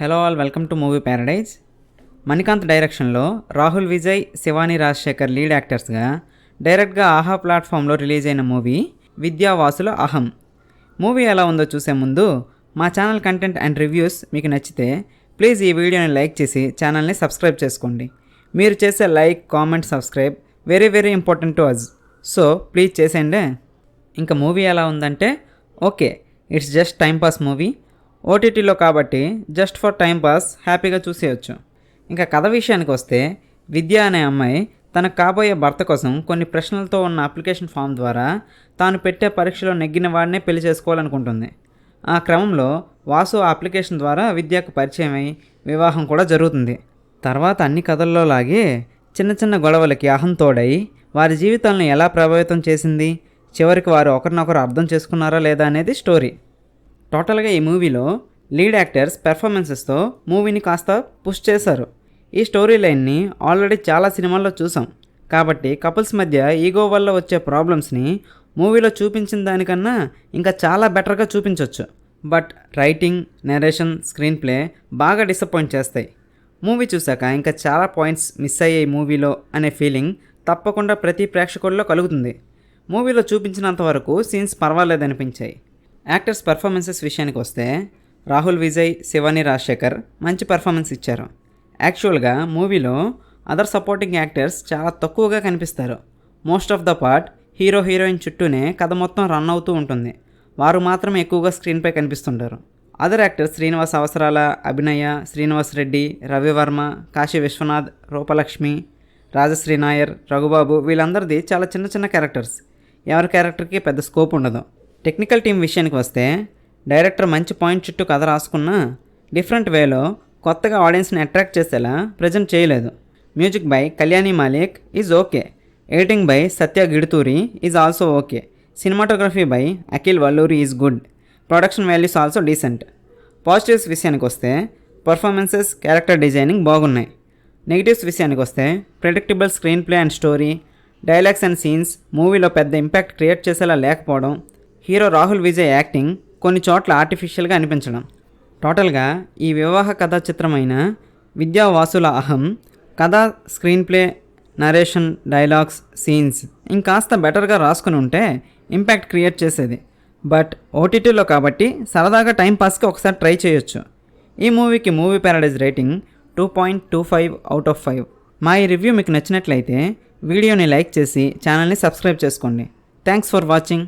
Hello all, welcome to movie Paradise. Manikanth డైరెక్షన్లో Rahul Vijay, Shivani Rajasekhar lead యాక్టర్స్గా డైరెక్ట్గా ఆహా ప్లాట్ఫామ్లో రిలీజ్ అయిన మూవీ విద్యావాసుల అహం. మూవీ ఎలా ఉందో చూసే ముందు మా ఛానల్ కంటెంట్ అండ్ రివ్యూస్ మీకు నచ్చితే ప్లీజ్ ఈ వీడియోని లైక్ చేసి ఛానల్ని సబ్స్క్రైబ్ చేసుకోండి. మీరు చేసే like, comment, subscribe very important to us. So please చేసేయండి. ఇంకా మూవీ ఎలా ఉందంటే okay, it's just timepass movie. ఓటీటీలో కాబట్టి జస్ట్ ఫర్ టైం పాస్ హ్యాపీగా చూసేయచ్చు. ఇంకా కథ విషయానికి వస్తే, విద్య అనే అమ్మాయి తనకు కాబోయే భర్త కోసం కొన్ని ప్రశ్నలతో ఉన్న అప్లికేషన్ ఫామ్ ద్వారా తాను పెట్టే పరీక్షలో నెగ్గిన వాడినే పెళ్లి చేసుకోవాలనుకుంటుంది. ఆ క్రమంలో వాసు ఆ అప్లికేషన్ ద్వారా విద్యకు పరిచయం అయి వివాహం కూడా జరుగుతుంది. తర్వాత అన్ని కథల్లో లాగే చిన్న చిన్న గొడవలకి అహం తోడై వారి జీవితాలను ఎలా ప్రభావితం చేసింది, చివరికి వారు ఒకరినొకరు అర్థం చేసుకున్నారా లేదా అనేది స్టోరీ. టోటల్గా ఈ మూవీలో లీడ్ యాక్టర్స్ పెర్ఫార్మెన్సెస్తో మూవీని కాస్త పుష్ చేశారు. ఈ స్టోరీ లైన్ని ఆల్రెడీ చాలా సినిమాల్లో చూసాం కాబట్టి కపుల్స్ మధ్య ఈగో వల్ల వచ్చే ప్రాబ్లమ్స్ని మూవీలో చూపించిన దానికన్నా ఇంకా చాలా బెటర్గా చూపించవచ్చు. But writing, narration, screen play బాగా డిసప్పాయింట్ చేస్తాయి. మూవీ చూశాక ఇంకా చాలా పాయింట్స్ మిస్ అయ్యాయి మూవీలో అనే ఫీలింగ్ తప్పకుండా ప్రతి ప్రేక్షకుల్లో కలుగుతుంది. మూవీలో చూపించినంత వరకు సీన్స్ పర్వాలేదనిపించాయి. యాక్టర్స్ పర్ఫార్మెన్సెస్ విషయానికి వస్తే, రాహుల్ విజయ్, శివాని రాజశేఖర్ మంచి పర్ఫార్మెన్స్ ఇచ్చారు. యాక్చువల్గా మూవీలో అదర్ సపోర్టింగ్ యాక్టర్స్ చాలా తక్కువగా కనిపిస్తారు. Most of the part hero heroine చుట్టూనే కథ మొత్తం రన్ అవుతూ ఉంటుంది. వారు మాత్రమే ఎక్కువగా స్క్రీన్పై కనిపిస్తుంటారు. అదర్ యాక్టర్స్ శ్రీనివాస్ అవసరాల, అభినయ, శ్రీనివాస్ రెడ్డి, రవివర్మ, కాశీ విశ్వనాథ్, రూపలక్ష్మి, రాజశ్రీ నాయర్, రఘుబాబు వీళ్ళందరిది చాలా చిన్న చిన్న క్యారెక్టర్స్. ఎవరి క్యారెక్టర్కి పెద్ద స్కోప్ ఉండదు. టెక్నికల్ టీం విషయానికి వస్తే, డైరెక్టర్ మంచి పాయింట్ చుట్టూ కథ రాసుకున్న డిఫరెంట్ వేలో కొత్తగా ఆడియన్స్ని అట్రాక్ట్ చేసేలా ప్రజెంట్ చేయలేదు. Music by Kalyani Malik is okay. Editing by Satya Giduturi is also okay. Cinematography by Akhil Valluri is good. Production values also decent. Positives విషయానికి వస్తే, పర్ఫార్మెన్సెస్, క్యారెక్టర్ డిజైనింగ్ బాగున్నాయి. నెగిటివ్స్ విషయానికి వస్తే, predictable screen play and story, dialogues and scenes మూవీలో పెద్ద impact create చేసేలా లేకపోవడం, hero Rahul Vijay acting కొన్ని చోట్ల ఆర్టిఫిషియల్గా అనిపించడం. టోటల్గా ఈ వివాహ కథా చిత్రమైన విద్యావాసుల అహం కథ, screen play, narration, dialogues, scenes ఇంకాస్త బెటర్గా రాసుకుని ఉంటే ఇంపాక్ట్ క్రియేట్ చేసేది. బట్ ఓటీటీలో కాబట్టి సరదాగా టైంపాస్కి ఒకసారి ట్రై చేయొచ్చు. ఈ మూవీకి movie Paradise rating 2.25 out of 5. మా ఈ రివ్యూ మీకు నచ్చినట్లయితే వీడియోని లైక్ చేసి ఛానల్ని సబ్స్క్రైబ్ చేసుకోండి. Thanks for watching.